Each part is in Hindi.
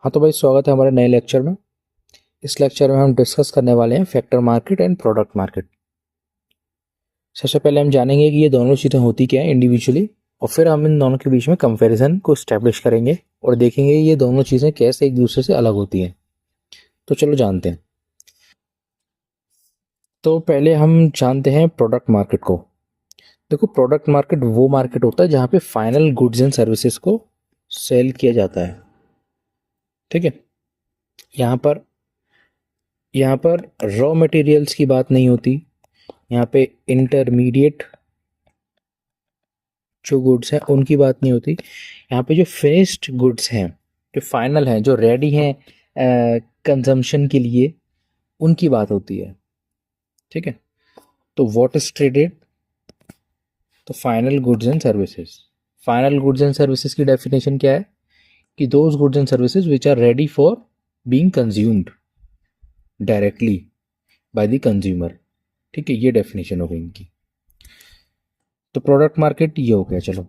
हाँ तो भाई स्वागत है हमारे नए लेक्चर में। इस लेक्चर में हम डिस्कस करने वाले हैं factor market and product market. सबसे पहले हम जानेंगे कि ये दोनों चीज़ें होती क्या है इंडिविजुअली, और फिर हम इन दोनों के बीच में कंपैरिजन को स्टैब्लिश करेंगे और देखेंगे ये दोनों चीज़ें कैसे एक दूसरे से अलग होती हैं। तो चलो जानते हैं। तो पहले हम जानते हैं प्रोडक्ट मार्केट को। देखो, प्रोडक्ट मार्केट वो मार्केट होता है जहाँ पे फाइनल गुड्स एंड सर्विसेज को सेल किया जाता है। ठीक है, यहाँ पर यहाँ पर रॉ मटेरियल्स की बात नहीं होती। यहाँ पे इंटरमीडिएट जो गुड्स हैं उनकी बात नहीं होती। यहाँ पे जो फिनिश्ड गुड्स हैं, जो फाइनल हैं, जो रेडी हैं कंजम्पशन के लिए, उनकी बात होती है। ठीक है, तो व्हाट इज ट्रेडेड? तो final goods and services. Final goods and services की डेफिनेशन क्या है कि those goods and services which are ready for being consumed directly by the consumer. ठीक है, ये डेफिनेशन हो गई इनकी। तो प्रोडक्ट मार्केट ये हो गया। चलो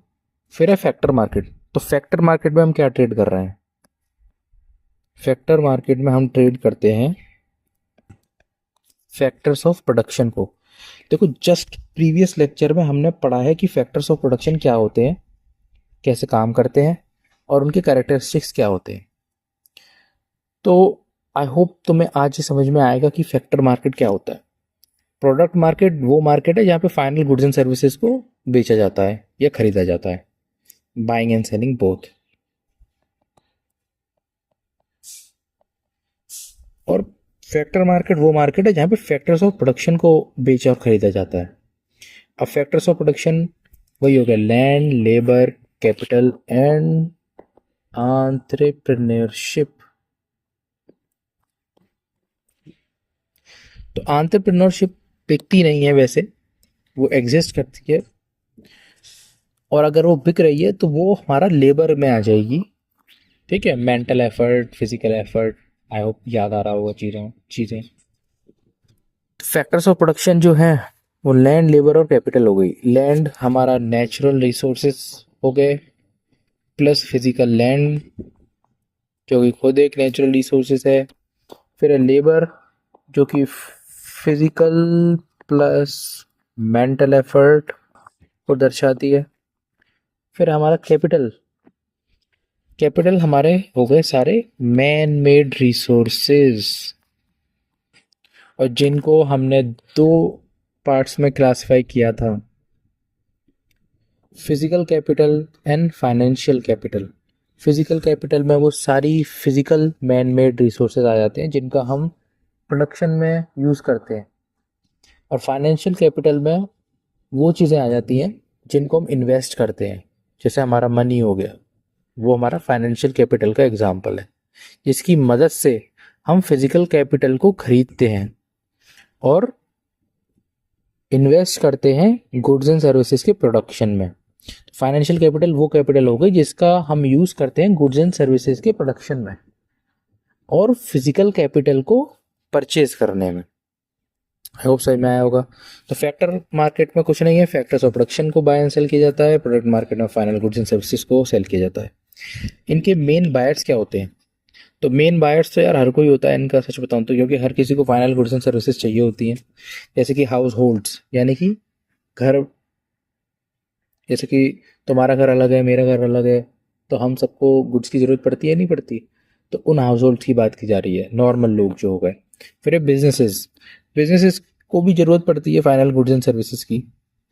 फिर है फैक्टर मार्केट। तो फैक्टर मार्केट में हम क्या ट्रेड कर रहे हैं? फैक्टर मार्केट में हम ट्रेड करते हैं फैक्टर्स ऑफ प्रोडक्शन को। देखो, जस्ट प्रीवियस लेक्चर में हमने पढ़ा है कि फैक्टर्स ऑफ प्रोडक्शन क्या होते हैं, कैसे काम करते हैं और उनके कैरेक्टरिस्टिक्स क्या होते हैं। तो आई होप तुम्हें आज ही समझ में आएगा कि फैक्टर मार्केट क्या होता है। प्रोडक्ट मार्केट वो मार्केट है जहाँ पे फाइनल गुड्स एंड सर्विसेज को बेचा जाता है या खरीदा जाता है, बाइंग एंड सेलिंग बोथ। और फैक्टर मार्केट वो मार्केट है जहाँ पे फैक्टर्स ऑफ प्रोडक्शन को बेचा और खरीदा जाता है। अब फैक्टर्स ऑफ प्रोडक्शन वही हो गया land, labour, capital and entrepreneurship. तो एंटरप्रेन्योरशिप बिकती नहीं है वैसे, वो एग्जिस्ट करती है, और अगर वो बिक रही है तो वो हमारा लेबर में आ जाएगी। ठीक है, mental effort, physical effort. I hope याद आ रहा होगा चीज़ें। फैक्टर्स ऑफ प्रोडक्शन जो है वो लैंड, लेबर और कैपिटल हो गई। लैंड हमारा नेचुरल रिसोर्सेस हो गए, प्लस फिजिकल लैंड जो कि खुद एक नेचुरल रिसोर्सेस है। फिर लेबर जो कि फिजिकल प्लस मेंटल एफर्ट को दर्शाती है। फिर हमारा कैपिटल। कैपिटल हमारे हो गए सारे मैन मेड रिसोर्सेज, और जिनको हमने दो पार्ट्स में क्लासिफाई किया था, physical capital and financial capital. Physical capital में वो सारी फिजिकल मैन मेड रिसोर्सेज आ जाते हैं जिनका हम प्रोडक्शन में यूज़ करते हैं, और फाइनेंशियल कैपिटल में वो चीज़ें आ जाती हैं जिनको हम इन्वेस्ट करते हैं, जैसे हमारा मनी हो गया, वो हमारा फाइनेंशियल कैपिटल का एग्जाम्पल है, जिसकी मदद से हम फिजिकल कैपिटल को खरीदते हैं और इन्वेस्ट करते हैं गुड्स एंड सर्विसेज के प्रोडक्शन में। फाइनेंशियल कैपिटल वो कैपिटल हो गई जिसका हम यूज़ करते हैं गुड्स एंड सर्विसेज के प्रोडक्शन में और फिजिकल कैपिटल को परचेज करने में। आई होप समझ में आया होगा। तो फैक्टर मार्केट में कुछ नहीं है, फैक्टर्स ऑफ प्रोडक्शन को बाय एंड सेल किया जाता है, प्रोडक्ट मार्केट में फाइनल गुड्स एंड सर्विसेज को सेल किया जाता है। इनके मेन बायर्स क्या होते हैं? तो मेन बायर्स तो यार हर कोई होता है इनका, सच बताऊं तो, क्योंकि हर किसी को फाइनल गुड्स एंड सर्विसेज चाहिए होती हैं। जैसे कि हाउस होल्ड्स, यानी कि घर, जैसे कि तुम्हारा घर अलग है, मेरा घर अलग है, तो हम सबको गुड्स की ज़रूरत पड़ती है नहीं पड़ती? तो उन हाउस होल्ड की बात की जा रही है, नॉर्मल लोग जो हो गए। फिर बिजनेसेस, बिजनेसेस को भी ज़रूरत पड़ती है फाइनल गुड्स एंड सर्विसेज की।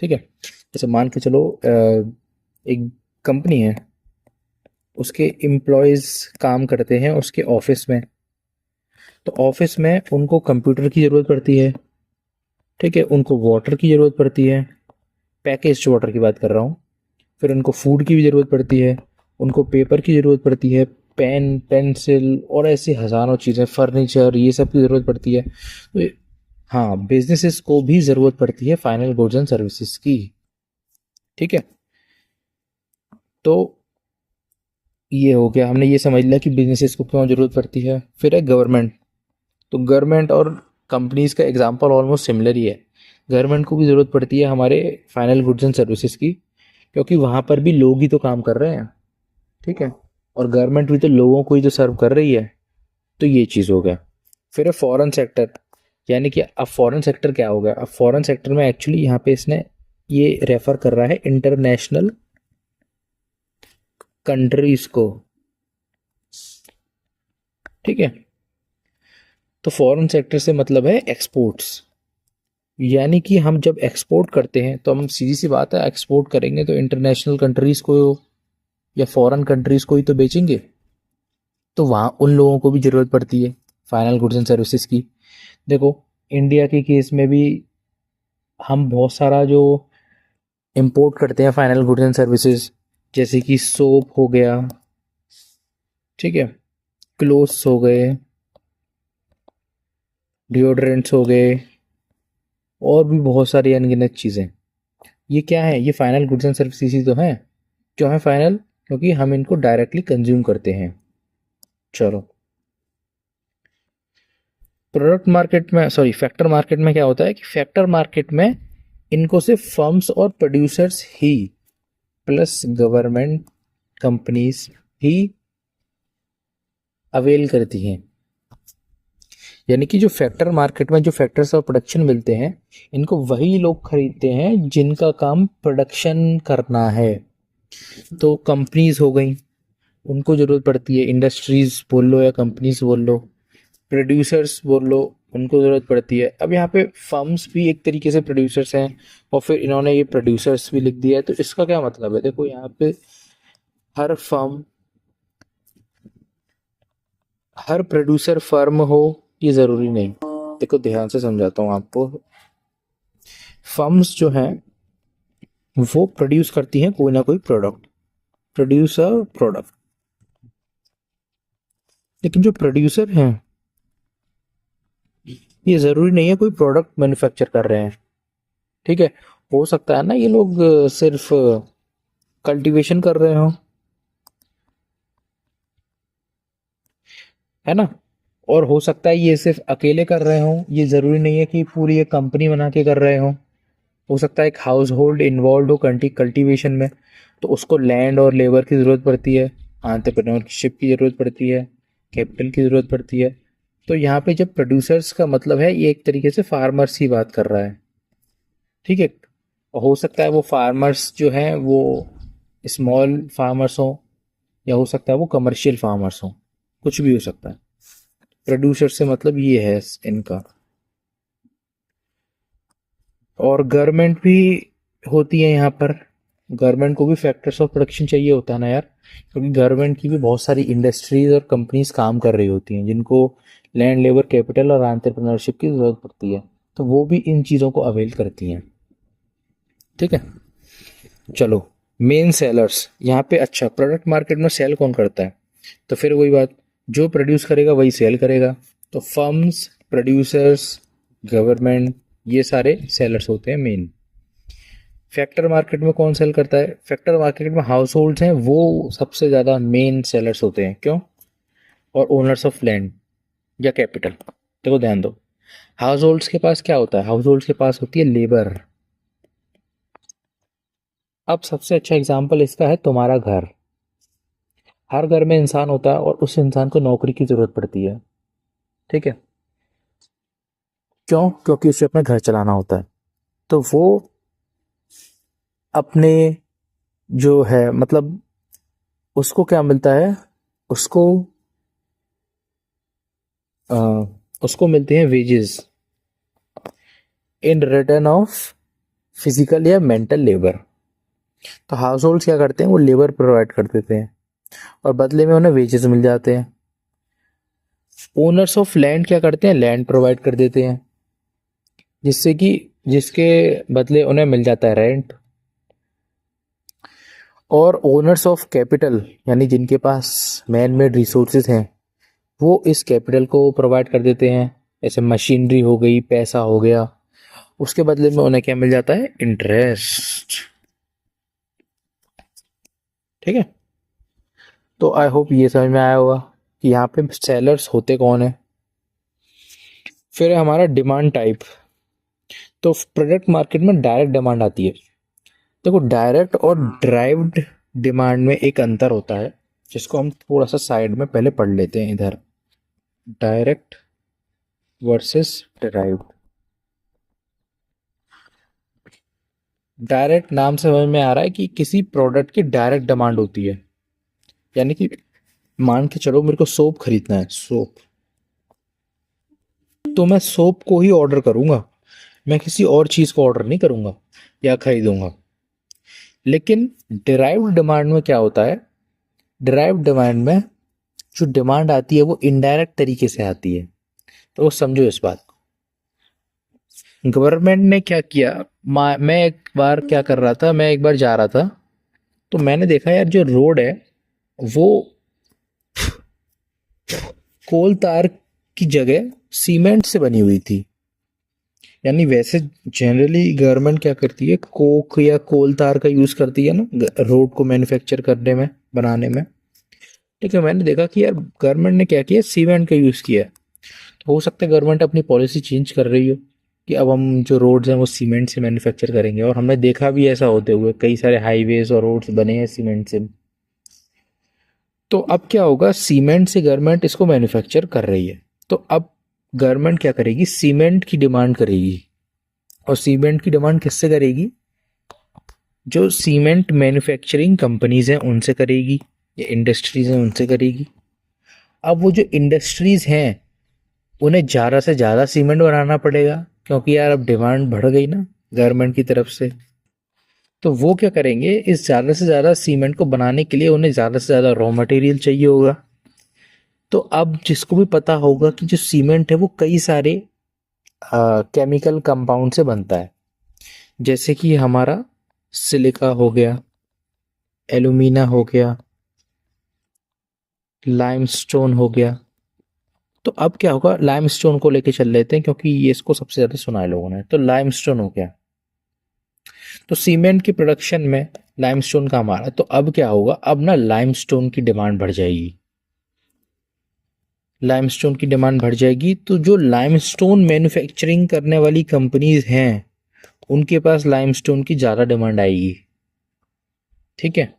ठीक है, जैसे मान के चलो एक कंपनी है, उसके एम्प्लॉयज़ काम करते हैं उसके ऑफिस में, तो ऑफिस में उनको कंप्यूटर की ज़रूरत पड़ती है। ठीक है, उनको वाटर की ज़रूरत पड़ती है, पैकेज्ड वाटर की बात कर रहा हूँ। फिर उनको फूड की भी ज़रूरत पड़ती है, उनको पेपर की ज़रूरत पड़ती है, पेन, पेंसिल और ऐसी हज़ारों चीज़ें, फर्नीचर, ये सब की ज़रूरत पड़ती है। तो हाँ, बिजनेसेस को भी ज़रूरत पड़ती है फाइनल गुड्स एंड सर्विसेज की। ठीक है, तो ये हो गया, हमने ये समझ लिया कि बिजनेसेस को क्यों ज़रूरत पड़ती है। फिर है गवर्नमेंट। तो गवर्नमेंट और कंपनीज का एग्जांपल ऑलमोस्ट सिमिलर ही है। गवर्नमेंट को भी ज़रूरत पड़ती है हमारे फाइनल गुड्स एंड सर्विसेज की, क्योंकि वहाँ पर भी लोग ही तो काम कर रहे हैं। ठीक है, और गवर्नमेंट भी तो लोगों को ही तो सर्व कर रही है। तो ये चीज़ हो गया। फिर है फॉरेन सेक्टर, यानी कि अब फॉरेन सेक्टर क्या हो गया? अब फॉरेन सेक्टर में एक्चुअली यहाँ पे इसने ये रेफर कर रहा है इंटरनेशनल कंट्रीज को, ठीक है। तो फॉरेन सेक्टर से मतलब है एक्सपोर्ट्स, यानी कि हम जब एक्सपोर्ट करते हैं तो हम सीधी सी बात है एक्सपोर्ट करेंगे तो इंटरनेशनल कंट्रीज को या फॉरेन कंट्रीज को ही तो बेचेंगे। तो वहाँ उन लोगों को भी ज़रूरत पड़ती है फाइनल गुड्स एंड सर्विसेज की। देखो इंडिया के केस में भी हम बहुत सारा जो इंपोर्ट करते हैं फाइनल गुड्स एंड सर्विसेज, जैसे कि सोप हो गया, ठीक है, क्लोथ्स हो गए, डिओड्रेंट्स हो गए, और भी बहुत सारी अनगिनत चीज़ें। ये क्या है? ये फाइनल गुड्स एंड सर्विसेज ही तो हैं। क्यों है फाइनल? क्योंकि हम इनको डायरेक्टली कंज्यूम करते हैं। चलो, प्रोडक्ट मार्केट में, सॉरी फैक्टर मार्केट में क्या होता है कि फैक्टर मार्केट में इनको सिर्फ फर्म्स और प्रोड्यूसर्स ही प्लस गवर्नमेंट कंपनीज ही अवेल करती हैं। यानी कि जो फैक्टर मार्केट में जो फैक्टर्स ऑफ प्रोडक्शन मिलते हैं, इनको वही लोग खरीदते हैं जिनका काम प्रोडक्शन करना है। तो कंपनीज हो गई, उनको ज़रूरत पड़ती है, इंडस्ट्रीज बोल लो या कंपनीज बोल लो, प्रोड्यूसर्स बोल लो, उनको ज़रूरत पड़ती है। अब यहाँ पे फर्म्स भी एक तरीके से प्रोड्यूसर्स हैं, और फिर इन्होंने ये प्रोड्यूसर्स भी लिख दिया है। तो इसका क्या मतलब है? देखो यहाँ पे हर फर्म, हर प्रोड्यूसर फर्म हो ये ज़रूरी नहीं। देखो ध्यान से समझाता हूँ आपको। फर्म्स जो हैं वो प्रोड्यूस करती हैं कोई ना कोई प्रोडक्ट, प्रोड्यूसर प्रोडक्ट। लेकिन जो प्रोड्यूसर हैं ये ज़रूरी नहीं है कोई प्रोडक्ट मैन्युफैक्चर कर रहे हैं, ठीक है। हो सकता है ना ये लोग सिर्फ कल्टीवेशन कर रहे हो, है ना। और हो सकता है ये सिर्फ अकेले कर रहे हो, ये ज़रूरी नहीं है कि पूरी एक कंपनी बना के कर रहे हो सकता है एक हाउस होल्ड इन्वॉल्व हो कल्टीवेशन में, तो उसको लैंड और लेबर की ज़रूरत पड़ती है, एंटरप्रेन्योरशिप की ज़रूरत पड़ती है, कैपिटल की ज़रूरत पड़ती है। तो यहाँ पे जब प्रोड्यूसर्स का मतलब है ये एक तरीके से फार्मर्स ही बात कर रहा है, ठीक है। और हो सकता है वो फार्मर्स जो हैं वो स्मॉल फार्मर्स हों, या हो सकता है वो कमर्शियल फार्मर्स हों, कुछ भी हो सकता है। प्रोड्यूसर से मतलब ये है इनका। और गवर्नमेंट भी होती है यहाँ पर, गवर्नमेंट को भी फैक्टर्स ऑफ प्रोडक्शन चाहिए होता है ना यार, क्योंकि गवर्नमेंट की भी बहुत सारी इंडस्ट्रीज और कंपनीज काम कर रही होती हैं जिनको लैंड, लेबर, कैपिटल और एंटरप्रेन्योरशिप की ज़रूरत पड़ती है। तो वो भी इन चीज़ों को अवेल करती हैं, ठीक है। चलो, मेन सेलर्स यहाँ पे। अच्छा, प्रोडक्ट मार्केट में सेल कौन करता है? तो फिर वही बात, जो प्रोड्यूस करेगा वही सेल करेगा। तो फर्म्स, प्रोड्यूसर्स, गवर्नमेंट, ये सारे सेलर्स होते हैं मेन। फैक्टर मार्केट में कौन सेल करता है? फैक्टर मार्केट में हाउस होल्ड्स हैं, वो सबसे ज़्यादा मेन सेलर्स होते हैं। क्यों? और ओनर्स ऑफ लैंड या कैपिटल। देखो ध्यान दो, हाउस होल्ड्स के पास क्या होता है? हाउस होल्ड्स के पास होती है लेबर। अब सबसे अच्छा एग्जाम्पल इसका है तुम्हारा घर। हर घर में इंसान होता है और उस इंसान को नौकरी की ज़रूरत पड़ती है, ठीक है। क्यों? क्योंकि उसे अपना घर चलाना होता है। तो वो अपने जो है मतलब उसको क्या मिलता है? उसको आ, उसको मिलते हैं wages in return of physical या मेंटल लेबर। तो हाउस होल्ड क्या करते हैं? वो लेबर प्रोवाइड कर देते हैं और बदले में उन्हें वेजेस मिल जाते हैं। ओनर्स ऑफ लैंड क्या करते हैं? लैंड प्रोवाइड कर देते हैं, जिससे कि जिसके बदले उन्हें मिल जाता है रेंट। और ओनर्स ऑफ कैपिटल यानी जिनके पास मैन मेड रिसोर्सेज हैं, वो इस कैपिटल को प्रोवाइड कर देते हैं। जैसे मशीनरी हो गई, पैसा हो गया, उसके बदले में उन्हें क्या मिल जाता है? इंटरेस्ट, ठीक है। तो आई होप ये समझ में आया होगा कि यहाँ पे सेलर्स होते कौन है। फिर है हमारा डिमांड टाइप। तो प्रोडक्ट मार्केट में डायरेक्ट डिमांड आती है। देखो डायरेक्ट और ड्राइव्ड डिमांड में एक अंतर होता है। जिसको हम थोड़ा सा साइड में पहले पढ़ लेते हैं इधर, डायरेक्ट वर्सेस डिराइव्ड। डायरेक्ट नाम से समझ में आ रहा है कि किसी प्रोडक्ट की डायरेक्ट डिमांड होती है, यानी कि मान के चलो मेरे को सोप खरीदना है, सोप, तो मैं सोप को ही ऑर्डर करूंगा, मैं किसी और चीज को ऑर्डर नहीं करूंगा या खरीदूंगा। लेकिन डिराइव्ड डिमांड में क्या होता है, डिराइव्ड डिमांड में जो डिमांड आती है वो इनडायरेक्ट तरीके से आती है। तो वो समझो इस बात को। गवर्नमेंट ने क्या किया, मैं एक बार क्या कर रहा था, मैं एक बार जा रहा था, तो मैंने देखा यार जो रोड है वो कोल तार की जगह सीमेंट से बनी हुई थी। यानी वैसे जनरली गवर्नमेंट क्या करती है, कोक या कोल तार का यूज करती है ना रोड को मैन्युफैक्चर करने में, बनाने में। लेकिन मैंने देखा कि यार गवर्नमेंट ने क्या किया, सीमेंट का यूज किया है। तो हो सकता है गवर्नमेंट अपनी पॉलिसी चेंज कर रही हो कि अब हम जो रोड्स हैं वो सीमेंट से मैन्युफैक्चर करेंगे, और हमने देखा भी ऐसा होते हुए, कई सारे हाईवेज और रोड्स बने हैं सीमेंट से। तो अब क्या होगा, सीमेंट से गवर्नमेंट इसको मैन्युफैक्चर कर रही है, तो अब गवर्नमेंट क्या करेगी, सीमेंट की डिमांड करेगी। और सीमेंट की डिमांड किससे करेगी, जो सीमेंट मैन्युफैक्चरिंग कंपनीज हैं उनसे करेगी, या इंडस्ट्रीज हैं उनसे करेगी। अब वो जो इंडस्ट्रीज हैं उन्हें ज़्यादा से ज़्यादा सीमेंट बनाना पड़ेगा, क्योंकि यार अब डिमांड बढ़ गई ना गवर्नमेंट की तरफ से। तो वो क्या करेंगे, इस ज़्यादा से ज़्यादा सीमेंट को बनाने के लिए उन्हें ज़्यादा से ज़्यादा रॉ मटेरियल चाहिए होगा। तो अब जिसको भी पता होगा कि जो सीमेंट है वो कई सारे केमिकल कंपाउंड से बनता है, जैसे कि हमारा सिलिका हो गया, एल्यूमिना हो गया, लाइमस्टोन हो गया। तो अब क्या होगा, लाइमस्टोन को लेके चल लेते हैं क्योंकि ये इसको सबसे ज़्यादा सुना है लोगों ने। तो लाइमस्टोन हो गया, तो सीमेंट की प्रोडक्शन में लाइमस्टोन काम आ रहा है। तो अब क्या होगा, अब ना लाइमस्टोन की डिमांड बढ़ जाएगी, लाइमस्टोन की डिमांड बढ़ जाएगी। तो जो लाइमस्टोन मैन्युफैक्चरिंग करने वाली कंपनीज हैं उनके पास लाइमस्टोन की ज़्यादा डिमांड आएगी। ठीक है,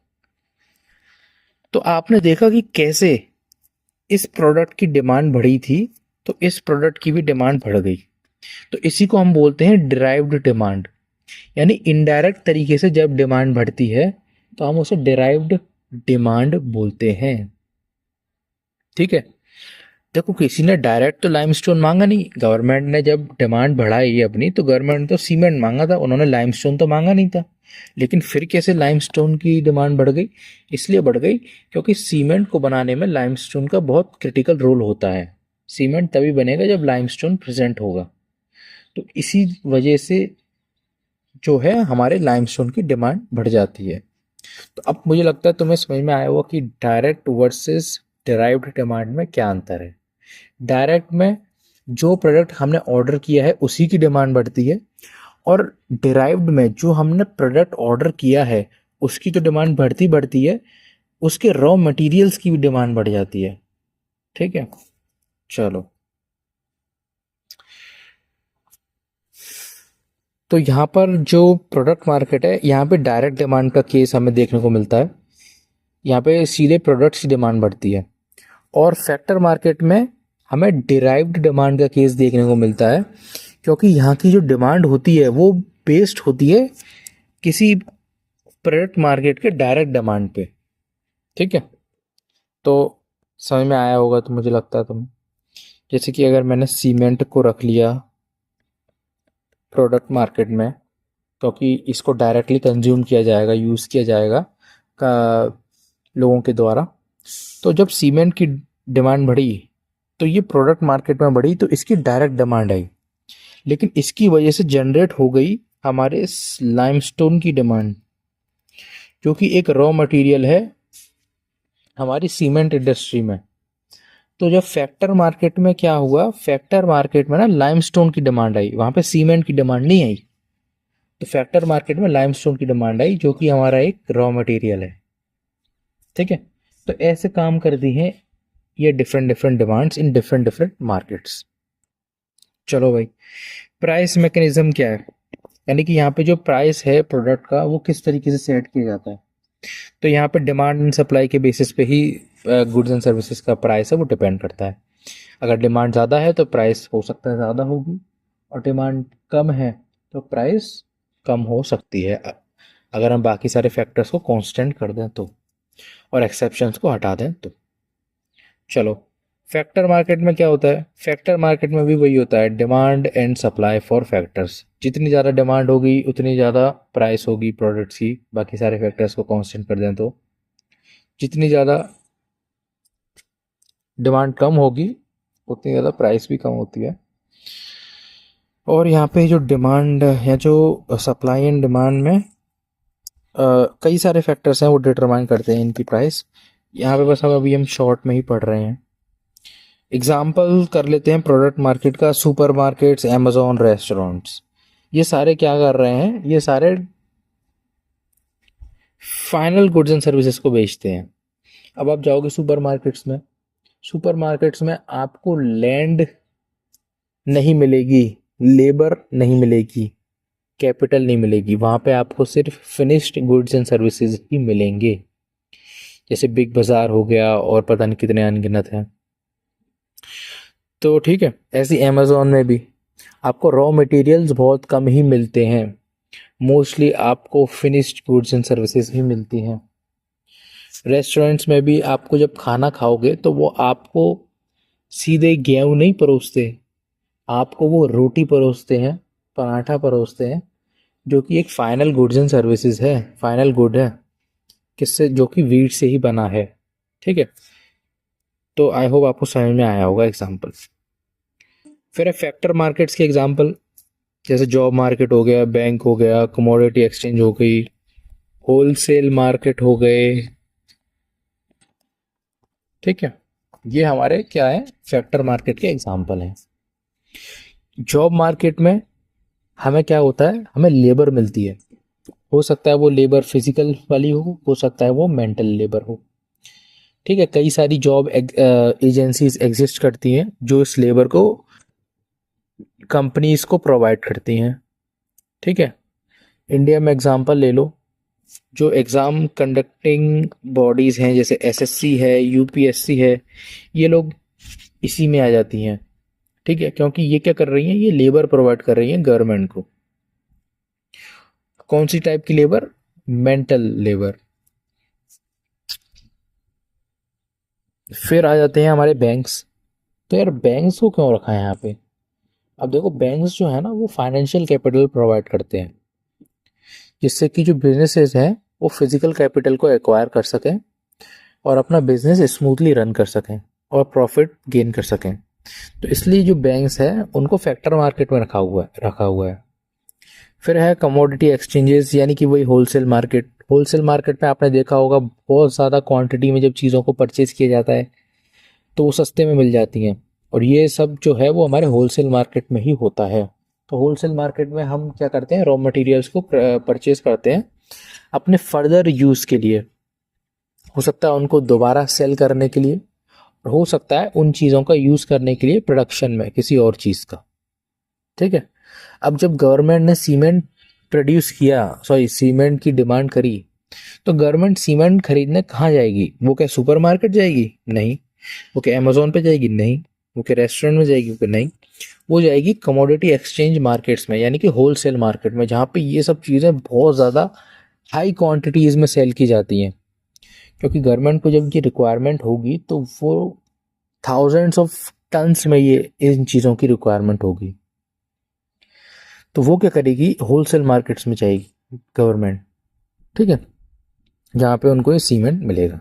तो आपने देखा कि कैसे इस प्रोडक्ट की डिमांड बढ़ी थी, तो इस प्रोडक्ट की भी डिमांड बढ़ गई। तो इसी को हम बोलते हैं डिराइव्ड डिमांड। यानी इनडायरेक्ट तरीके से जब डिमांड बढ़ती है तो हम उसे डिराइव्ड डिमांड बोलते हैं। ठीक है, देखो किसी ने डायरेक्ट तो लाइमस्टोन मांगा नहीं, गवर्नमेंट ने जब डिमांड बढ़ाई अपनी तो गवर्नमेंट ने तो सीमेंट मांगा था, उन्होंने लाइमस्टोन तो मांगा नहीं था। लेकिन फिर कैसे लाइमस्टोन की डिमांड बढ़ गई, इसलिए बढ़ गई क्योंकि सीमेंट को बनाने में लाइमस्टोन का बहुत क्रिटिकल रोल होता है। सीमेंट तभी बनेगा जब लाइमस्टोन प्रेजेंट होगा। तो इसी वजह से जो है हमारे लाइमस्टोन की डिमांड बढ़ जाती है। तो अब मुझे लगता है तुम्हें समझ में आया होगा कि डायरेक्ट वर्सेस डिराइव्ड डिमांड में क्या अंतर है। डायरेक्ट में जो प्रोडक्ट हमने ऑर्डर किया है उसी की डिमांड बढ़ती है, और डिराइव्ड में जो हमने प्रोडक्ट ऑर्डर किया है उसकी तो डिमांड बढ़ती बढ़ती है, उसके रॉ मटेरियल्स की भी डिमांड बढ़ जाती है। ठीक है, चलो। तो यहाँ पर जो प्रोडक्ट मार्केट है यहाँ पे डायरेक्ट डिमांड का केस हमें देखने को मिलता है, यहाँ पे सीधे प्रोडक्ट्स की डिमांड बढ़ती है। और फैक्टर मार्केट में हमें डिराइव्ड डिमांड का केस देखने को मिलता है, क्योंकि यहाँ की जो डिमांड होती है वो बेस्ड होती है किसी प्रोडक्ट मार्केट के डायरेक्ट डिमांड पे। ठीक है, तो समझ में आया होगा तो मुझे लगता है तुम, जैसे कि अगर मैंने सीमेंट को रख लिया प्रोडक्ट मार्केट में, क्योंकि इसको डायरेक्टली कंज्यूम किया जाएगा, यूज़ किया जाएगा का लोगों के द्वारा। तो जब सीमेंट की डिमांड बढ़ी तो ये प्रोडक्ट मार्केट में बढ़ी, तो इसकी डायरेक्ट डिमांड आई। लेकिन इसकी वजह से जनरेट हो गई हमारे लाइमस्टोन की डिमांड, जो कि एक रॉ मटेरियल है हमारी सीमेंट इंडस्ट्री में। तो जब फैक्टर मार्केट में क्या हुआ, फैक्टर मार्केट में ना लाइमस्टोन की डिमांड आई, वहाँ पे सीमेंट की डिमांड नहीं आई। तो फैक्टर मार्केट में लाइमस्टोन की डिमांड आई जो कि हमारा एक रॉ मटेरियल है। ठीक है, तो ऐसे काम करती हैं ये different different demands in different different markets. चलो भाई, प्राइस मैकेनिज्म क्या है, यानी कि यहाँ पे जो प्राइस है प्रोडक्ट का वो किस तरीके से सेट किया जाता है। तो यहाँ पे डिमांड एंड सप्लाई के बेसिस पे ही गुड्स एंड सर्विसेज का प्राइस है वो डिपेंड करता है। अगर डिमांड ज़्यादा है तो प्राइस हो सकता है ज़्यादा होगी, और डिमांड कम है तो प्राइस कम हो सकती है, अगर हम बाकी सारे फैक्टर्स को कांस्टेंट कर दें तो, और एक्सेप्शंस को हटा दें तो। चलो, फैक्टर मार्केट में क्या होता है? फैक्टर मार्केट में भी वही होता है, demand and supply for factors. जितनी ज़्यादा डिमांड होगी उतनी ज़्यादा प्राइस होगी प्रोडक्ट्स की, बाकी सारे फैक्टर्स को कांस्टेंट कर दें तो। जितनी ज़्यादा डिमांड कम होगी उतनी ज़्यादा प्राइस भी कम होती है। और यहाँ पे जो डिमांड या जो सप्लाई एंड डिमांड में कई सारे फैक्टर्स हैं वो डिटरमाइन करते हैं इनकी प्राइस। यहाँ पे बस हम शॉर्ट में ही पढ़ रहे हैं। एग्जाम्पल कर लेते हैं प्रोडक्ट मार्केट का, सुपरमार्केट्स, अमेजोन, रेस्टोरेंट्स। ये सारे क्या कर रहे हैं? ये सारे फाइनल गुड्स एंड सर्विसेज को बेचते हैं। अब आप जाओगे सुपरमार्केट्स में, सुपरमार्केट्स में आपको लैंड नहीं मिलेगी, लेबर नहीं मिलेगी, कैपिटल नहीं मिलेगी, वहाँ पे आपको सिर्फ फिनिश्ड गुड्स एंड सर्विसेज ही मिलेंगे, जैसे बिग बाजार हो गया और पता नहीं कितने अनगिनत हैं। तो ठीक है, ऐसी अमेजोन में भी आपको रॉ मटेरियल्स बहुत कम ही मिलते हैं, मोस्टली आपको फिनिश्ड गुड्स एंड सर्विसेज ही मिलती हैं। रेस्टोरेंट्स में भी आपको जब खाना खाओगे तो वो आपको सीधे गेहूं नहीं परोसते, आपको वो रोटी परोसते हैं, पराठा परोसते हैं, जो कि एक फाइनल गुड्स एंड सर्विसेज है, फाइनल गुड है, किससे? जो कि वीट से ही बना है। ठीक है, तो आई होप आपको समझ में आया होगा एग्जाम्पल। फिर है फैक्टर मार्केट्स के एग्जाम्पल, जैसे जॉब मार्केट हो गया, बैंक हो गया, कमोडिटी एक्सचेंज हो गई, होलसेल मार्केट हो गए। ठीक है, ये हमारे क्या है? फैक्टर मार्केट के एग्जाम्पल हैं। जॉब मार्केट में हमें क्या होता है? हमें लेबर मिलती है, हो सकता है वो लेबर फिजिकल वाली हो सकता है वो मेंटल लेबर हो। ठीक है, कई सारी जॉब एजेंसीज एग्जिस्ट करती हैं जो इस लेबर को कंपनीज को प्रोवाइड करती हैं। ठीक है, इंडिया में एग्जांपल ले लो, जो एग्ज़ाम कंडक्टिंग बॉडीज़ हैं जैसे एसएससी है, यूपीएससी है, ये लोग इसी में आ जाती हैं। ठीक है, क्योंकि ये क्या कर रही हैं? ये लेबर प्रोवाइड कर रही हैं गवर्नमेंट को। कौन सी टाइप की लेबर? Mental labour. फिर आ जाते हैं हमारे बैंक्स। तो यार बैंक्स को क्यों रखा है यहाँ पे? अब देखो, बैंक्स जो है ना वो फाइनेंशियल कैपिटल प्रोवाइड करते हैं, जिससे कि जो बिजनेसेस हैं वो फिजिकल कैपिटल को एक्वायर कर सकें और अपना बिजनेस स्मूथली रन कर सकें और प्रॉफिट गेन कर सकें। तो इसलिए जो बैंक्स हैं उनको फैक्टर मार्केट में रखा हुआ है। फिर है कमोडिटी एक्सचेंजेस, यानी कि वही होलसेल मार्केट। होलसेल मार्केट में आपने देखा होगा बहुत ज़्यादा क्वांटिटी में जब चीज़ों को परचेज किया जाता है तो वो सस्ते में मिल जाती हैं, और ये सब जो है वो हमारे होलसेल मार्केट में ही होता है। तो होलसेल मार्केट में हम क्या करते हैं? रॉ मटेरियल्स को परचेज करते हैं अपने फर्दर यूज़ के लिए, हो सकता है उनको दोबारा सेल करने के लिए, और हो सकता है उन चीज़ों का यूज़ करने के लिए प्रोडक्शन में किसी और चीज़ का। ठीक है, अब जब गवर्नमेंट ने सीमेंट प्रोड्यूस किया, सॉरी सीमेंट की डिमांड करी, तो गवर्नमेंट सीमेंट खरीदने कहाँ जाएगी? वो क्या सुपरमार्केट जाएगी? नहीं। वो क्या अमेजोन पे जाएगी? नहीं। वो क्या रेस्टोरेंट में जाएगी? वो नहीं। वो जाएगी कमोडिटी एक्सचेंज मार्केट्स में, यानी कि होलसेल मार्केट में, जहाँ पे ये सब चीज़ें बहुत ज़्यादा हाई क्वांटिटीज़ में सेल की जाती हैं। क्योंकि गवर्नमेंट को जब ये रिक्वायरमेंट होगी तो वो थाउजेंड्स ऑफ टन्स में ये इन चीज़ों की रिक्वायरमेंट होगी, तो वो क्या करेगी? होलसेल मार्केट्स में जाएगी गवर्नमेंट। ठीक है, जहाँ पे उनको ये सीमेंट मिलेगा।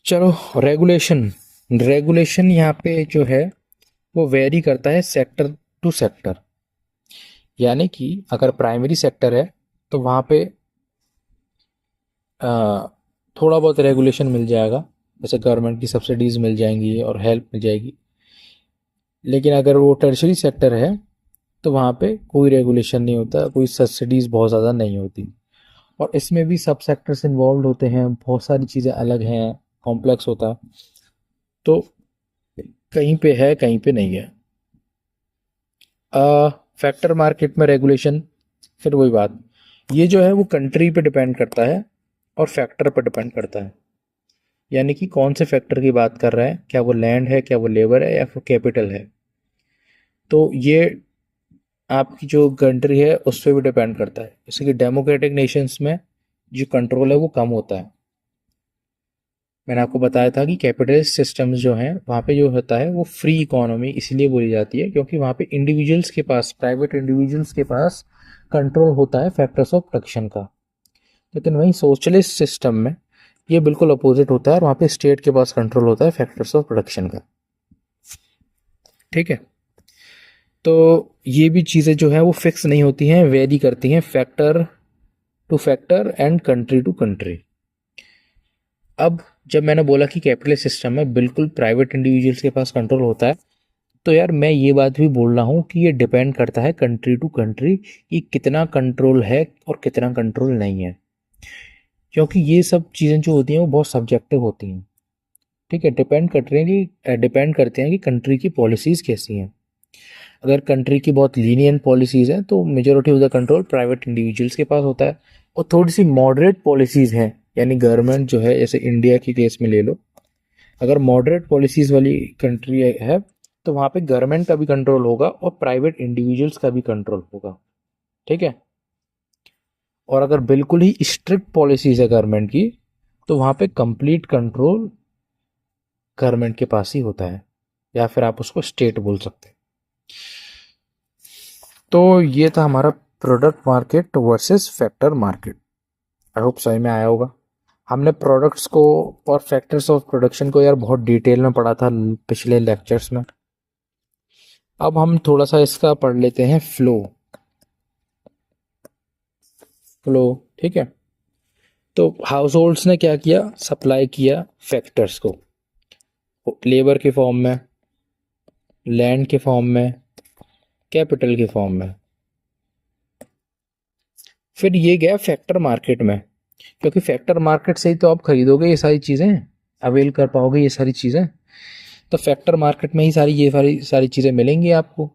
चलो, रेगुलेशन। रेगुलेशन यहाँ पे जो है वो वेरी करता है सेक्टर टू सेक्टर, यानी कि अगर प्राइमरी सेक्टर है तो वहाँ पे थोड़ा बहुत रेगुलेशन मिल जाएगा, जैसे गवर्नमेंट की सब्सिडीज़ मिल जाएंगी और हेल्प मिल जाएगी। लेकिन अगर वो टर्शरी सेक्टर है तो वहाँ पे कोई रेगुलेशन नहीं होता, कोई सब्सिडीज़ बहुत ज़्यादा नहीं होती, और इसमें भी सब सेक्टर्स इन्वॉल्व होते हैं, बहुत सारी चीज़ें अलग हैं, कॉम्प्लेक्स होता है, तो कहीं पे है कहीं पे नहीं है। फैक्टर मार्केट में रेगुलेशन, फिर वही बात, ये जो है वो कंट्री पे डिपेंड करता है और फैक्टर पे डिपेंड करता है, यानी कि कौन से फैक्टर की बात कर रहा है, क्या वो लैंड है, क्या वो लेबर है, या फिर कैपिटल है। तो ये आपकी जो कंट्री है उस पर भी डिपेंड करता है। जैसे कि डेमोक्रेटिक नेशंस में जो कंट्रोल है वो कम होता है। मैंने आपको बताया था कि कैपिटलिस्ट सिस्टम्स जो हैं वहाँ पे जो होता है वो फ्री इकोनॉमी इसलिए बोली जाती है क्योंकि वहाँ पे इंडिविजुअल्स के पास, प्राइवेट इंडिविजुअल्स के पास कंट्रोल होता है फैक्टर्स ऑफ प्रोडक्शन का। लेकिन वहीं सोशलिस्ट सिस्टम में ये बिल्कुल अपोजिट होता है और वहाँ पे स्टेट के पास कंट्रोल होता है फैक्टर्स ऑफ प्रोडक्शन का। ठीक है, तो ये भी चीज़ें जो है वो फिक्स नहीं होती हैं, वेरी करती हैं factor to factor and country to country. अब जब मैंने बोला कि कैपिटलिस्ट सिस्टम में बिल्कुल प्राइवेट इंडिविजुअल्स के पास कंट्रोल होता है, तो यार मैं ये बात भी बोल रहा हूँ कि ये डिपेंड करता है कंट्री टू कंट्री कि कितना कंट्रोल है और कितना कंट्रोल नहीं है, क्योंकि ये सब चीज़ें जो होती हैं वो बहुत सब्जेक्टिव होती हैं। ठीक है, डिपेंड करते हैं कि कंट्री की पॉलिसीज़ कैसी हैं। अगर कंट्री की बहुत लीनियंट पॉलिसीज़ हैं तो majority of the control private individuals के पास होता है, और थोड़ी सी मॉडरेट पॉलिसीज़ हैं, यानी गवर्नमेंट जो है, जैसे इंडिया की केस में ले लो, अगर मॉडरेट पॉलिसीज़ वाली कंट्री है तो वहाँ पे गवर्नमेंट का भी कंट्रोल होगा और प्राइवेट इंडिविजुअल्स का भी कंट्रोल होगा। ठीक है, और अगर बिल्कुल ही स्ट्रिक्ट पॉलिसीज़ है गवर्नमेंट की तो वहाँ पे कंप्लीट कंट्रोल गवर्नमेंट के पास ही होता है, या फिर आप उसको स्टेट बोल सकते हैं। तो ये था हमारा product market versus factor market. I hope समझ में आया होगा। हमने प्रोडक्ट्स को और फैक्टर्स ऑफ प्रोडक्शन को यार बहुत डिटेल में पढ़ा था पिछले लेक्चर्स में। अब हम थोड़ा सा इसका पढ़ लेते हैं फ्लो। ठीक है, तो हाउस होल्ड्स ने क्या किया, सप्लाई किया फैक्टर्स को लेबर के फॉर्म में, लैंड के फॉर्म में, कैपिटल के फॉर्म में। फिर ये गया फैक्टर मार्केट में, क्योंकि फैक्टर मार्केट से ही तो आप खरीदोगे ये सारी चीज़ें, अवेल कर पाओगे ये सारी चीज़ें। तो फैक्टर मार्केट में ही सारी चीज़ें मिलेंगी आपको,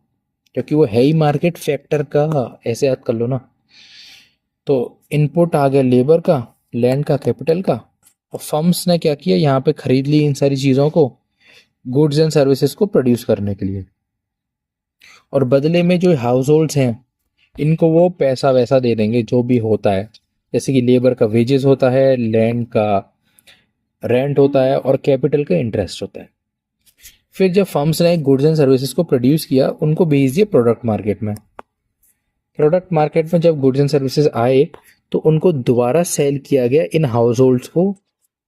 क्योंकि वो है ही मार्केट फैक्टर का, ऐसे याद कर लो ना। तो इनपुट आ गया लेबर का, लैंड का, कैपिटल का, और फर्म्स ने क्या किया, यहाँ पे खरीद ली इन सारी चीज़ों को गुड्स एंड सर्विसेज को प्रोड्यूस करने के लिए। और बदले में जो हाउस होल्ड्स हैं इनको वो पैसा वैसा दे देंगे जो भी होता है, जैसे कि लेबर का वेजेस होता है, लैंड का रेंट होता है, और कैपिटल का इंटरेस्ट होता है। फिर जब फर्म्स ने गुड्स एंड सर्विसेज को प्रोड्यूस किया, उनको भेज दिया प्रोडक्ट मार्केट में। प्रोडक्ट मार्केट में जब गुड्स एंड सर्विसेज आए तो उनको दोबारा सेल किया गया इन हाउस होल्ड्स को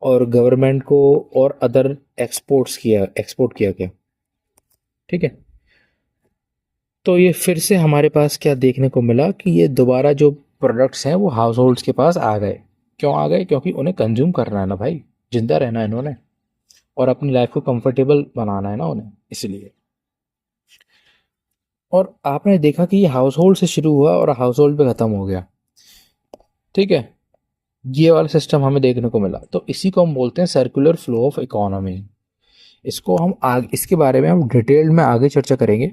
और गवर्नमेंट को, और अदर एक्सपोर्ट किया गया। ठीक है, तो ये फिर से हमारे पास क्या देखने को मिला कि ये दोबारा जो प्रोडक्ट्स हैं वो हाउस होल्ड्स के पास आ गए। क्यों आ गए? क्योंकि उन्हें कंज्यूम करना है ना भाई, जिंदा रहना है इन्होंने, और अपनी लाइफ को कंफर्टेबल बनाना है ना उन्हें, इसलिए। और आपने देखा कि ये हाउस होल्ड से शुरू हुआ और हाउस होल्ड पे ख़त्म हो गया। ठीक है, ये वाला सिस्टम हमें देखने को मिला, तो इसी को हम बोलते हैं सर्कुलर फ्लो ऑफ इकोनॉमी। इसको हम आगे, इसके बारे में हम डिटेल में आगे चर्चा करेंगे।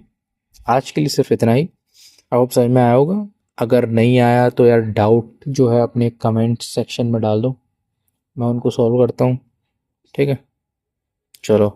आज के लिए सिर्फ इतना ही। अब समझ में आया होगा। अगर नहीं आया तो यार डाउट जो है अपने कमेंट सेक्शन में डाल दो, मैं उनको सॉल्व करता हूँ। ठीक है, चलो।